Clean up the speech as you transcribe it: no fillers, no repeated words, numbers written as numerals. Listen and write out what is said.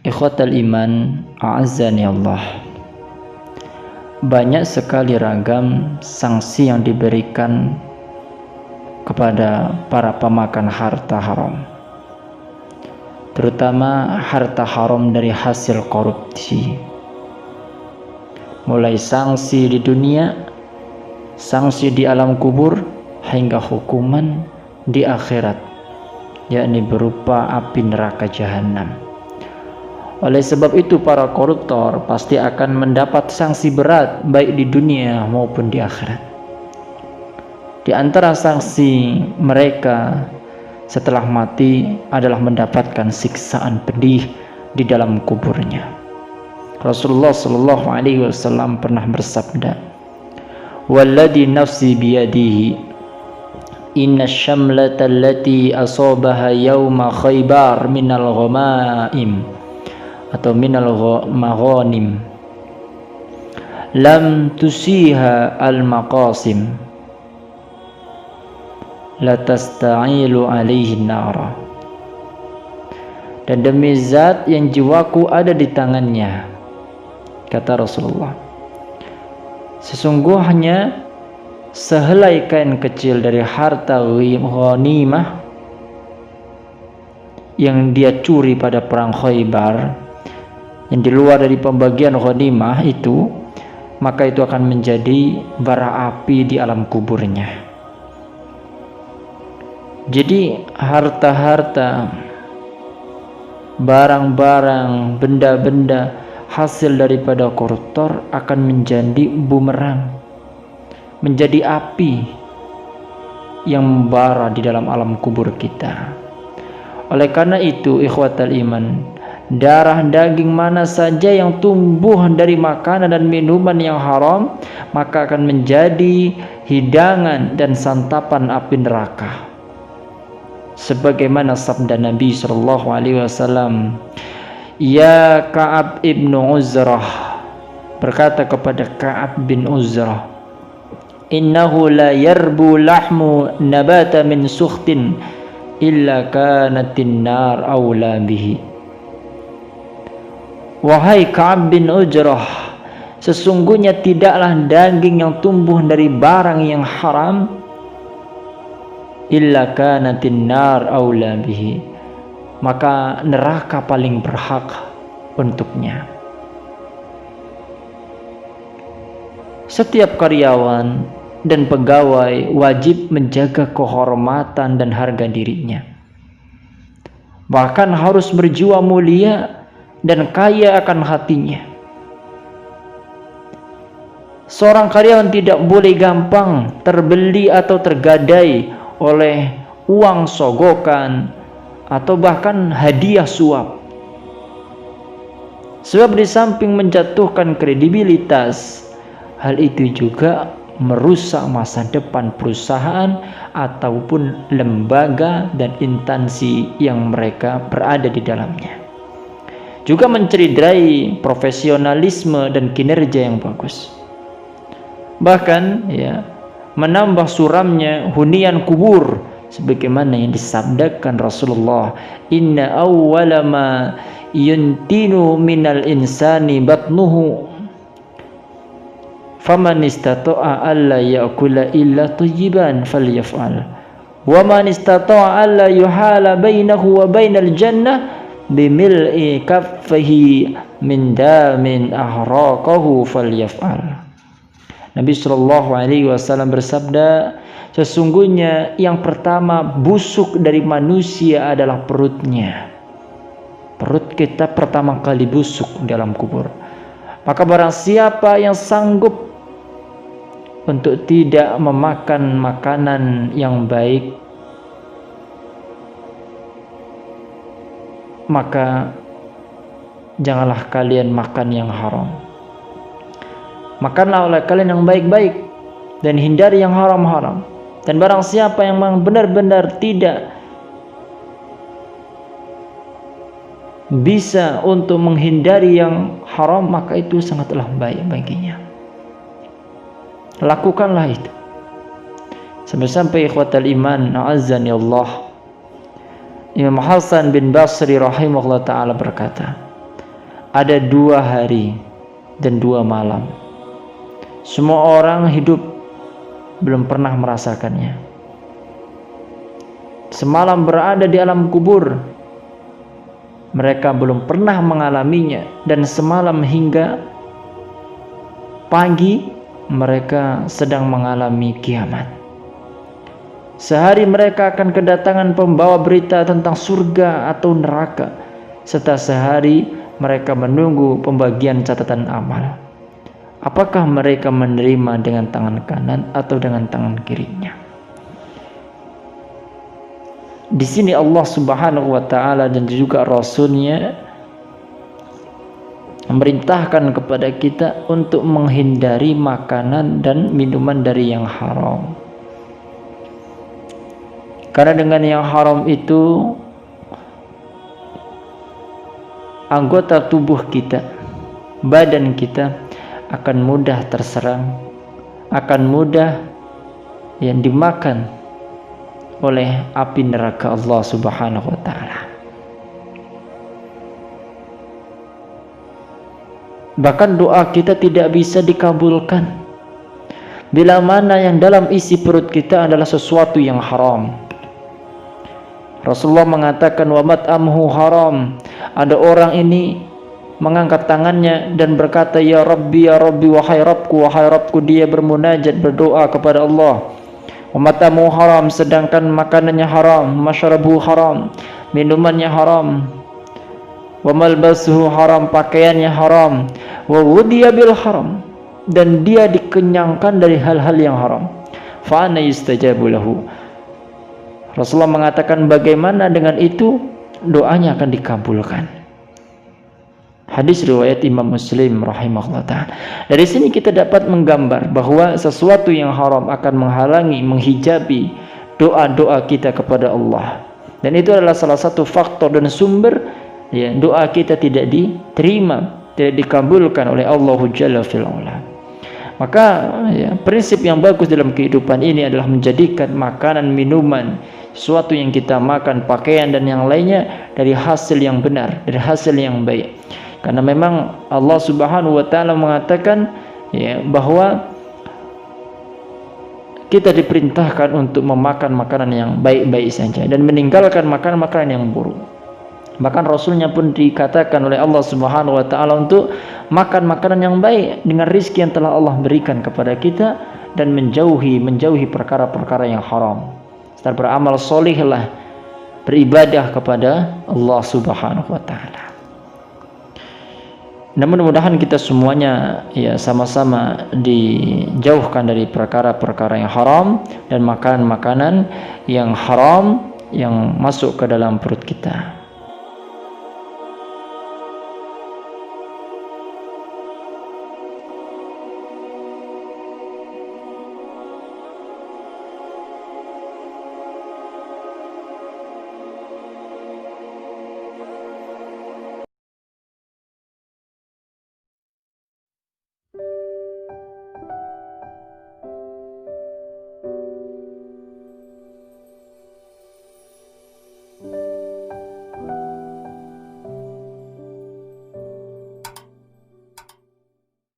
Ikhwatal iman, a'azzani Allah. Banyak sekali ragam sanksi yang diberikan kepada para pemakan harta haram, terutama harta haram dari hasil korupsi. Mulai sanksi di dunia, sanksi di alam kubur, hingga hukuman di akhirat, yakni berupa api neraka jahanam. Oleh sebab itu para koruptor pasti akan mendapat sanksi berat baik di dunia maupun di akhirat. Di antara sanksi mereka setelah mati adalah mendapatkan siksaan pedih di dalam kuburnya. Rasulullah sallallahu alaihi wasallam pernah bersabda, "Walladhi nafsi biyadihi, inna syamlata allati asabaha yawma Khaybar minal ghamaim atau minal maghanim lam tusiha al-maqasim la tasta'ilu alaihi nara." Dan demi zat yang jiwaku ada di tangannya, kata Rasulullah, sesungguhnya sehelai kain kecil dari harta ghanimah yang dia curi pada perang Khaybar, yang di luar dari pembagian ghanimah itu, maka itu akan menjadi bara api di alam kuburnya. Jadi harta-harta, barang-barang, benda-benda hasil daripada koruptor akan menjadi bumerang, menjadi api yang membara di dalam alam kubur kita. Oleh karena itu, ikhwatal iman, darah daging mana saja yang tumbuh dari makanan dan minuman yang haram, maka akan menjadi hidangan dan santapan api neraka. Sebagaimana sabda Nabi sallallahu alaihi wasallam, "Ya Ka'ab ibnu Uzrah," berkata kepada Ka'ab bin Uzrah, "Innahu la yarbu lahmu nabata min sukhtin illa kanatin nar awla bihi." Wahai Ka'ab bin Ujrah, sesungguhnya tidaklah daging yang tumbuh dari barang yang haram illa kanatin nar awla bihi, maka neraka paling berhak untuknya. Setiap karyawan dan pegawai wajib menjaga kehormatan dan harga dirinya, bahkan harus berjiwa mulia dan kaya akan hatinya. Seorang karyawan tidak boleh gampang terbeli atau tergadai oleh uang sogokan atau bahkan hadiah suap. Sebab di samping menjatuhkan kredibilitas, hal itu juga merusak masa depan perusahaan ataupun lembaga dan instansi yang mereka berada di dalamnya. Juga mencederai profesionalisme dan kinerja yang bagus. Bahkan menambah suramnya hunian kubur, sebagaimana yang disabdakan Rasulullah, "Inna awwala ma yuntinu minal insani batnuhu, faman istata'a alla ya'kula illa thayyiban falyaf'al, wa man istata'a alla yuhala bainahu wa bainal jannah bimil'i kaffihi min damin ahraqahu falyaf'al." Nabi sallallahu alaihi wasallam bersabda, sesungguhnya yang pertama busuk dari manusia adalah perutnya. Perut kita pertama kali busuk dalam kubur. Maka barang siapa yang sanggup untuk tidak memakan makanan yang baik, maka janganlah kalian makan yang haram. Makanlah oleh kalian yang baik-baik dan hindari yang haram-haram. Dan barang siapa yang benar-benar tidak bisa untuk menghindari yang haram, maka itu sangatlah baik baginya. Lakukanlah itu. Sampai-sampai ikhwatal iman, a'azzani Allah, Imam Hasan bin Basri rahimahullah ta'ala berkata, ada 2 hari dan 2 malam. Semua orang hidup belum pernah merasakannya. Semalam berada di alam kubur, mereka belum pernah mengalaminya, dan semalam hingga pagi mereka sedang mengalami kiamat. Sehari mereka akan kedatangan pembawa berita tentang surga atau neraka, serta sehari mereka menunggu pembagian catatan amal. Apakah mereka menerima dengan tangan kanan atau dengan tangan kirinya? Di sini Allah Subhanahu wa taala dan juga Rasul-Nya memerintahkan kepada kita untuk menghindari makanan dan minuman dari yang haram. Karena dengan yang haram itu anggota tubuh kita, badan kita akan mudah terserang, akan mudah yang dimakan oleh api neraka Allah Subhanahu wa taala. Bahkan doa kita tidak bisa dikabulkan bila mana yang dalam isi perut kita adalah sesuatu yang haram. Rasulullah mengatakan wa mat'amuhu haram. Ada orang ini mengangkat tangannya dan berkata, ya Rabbi, wahai Rabbku, dia bermunajat, berdoa kepada Allah. Wa mat'amuhu haram, sedangkan makanannya haram, masyarabuhu haram, minumannya haram, wa malbasuhu haram, pakaiannya haram, wa wudiya bil haram, dan dia dikenyangkan dari hal-hal yang haram. Fa anna yustajabu lahu. Rasulullah mengatakan bagaimana dengan itu doanya akan dikabulkan. Hadis riwayat Imam Muslim rahimahullah ta'ala. Dari sini kita dapat menggambar bahwa sesuatu yang haram akan menghalangi, menghijabi doa-doa kita kepada Allah. Dan itu adalah salah satu faktor dan sumber ya, doa kita tidak diterima, tidak dikabulkan oleh Allah Jalla fi'ala. Maka ya, prinsip yang bagus dalam kehidupan ini adalah menjadikan makanan, minuman, sesuatu yang kita makan, pakaian dan yang lainnya dari hasil yang benar, dari hasil yang baik. Karena memang Allah Subhanahu wa taala mengatakan ya, bahwa kita diperintahkan untuk memakan makanan yang baik-baik saja dan meninggalkan makanan-makanan yang buruk. Bahkan Rasulnya pun dikatakan oleh Allah Subhanahu wa taala untuk makan makanan yang baik dengan rizki yang telah Allah berikan kepada kita dan menjauhi perkara-perkara yang haram. Serta beramal solihlah, beribadah kepada Allah Subhanahu wa taala. Nah, mudah-mudahan kita semuanya ya sama-sama dijauhkan dari perkara-perkara yang haram dan makanan-makanan yang haram yang masuk ke dalam perut kita.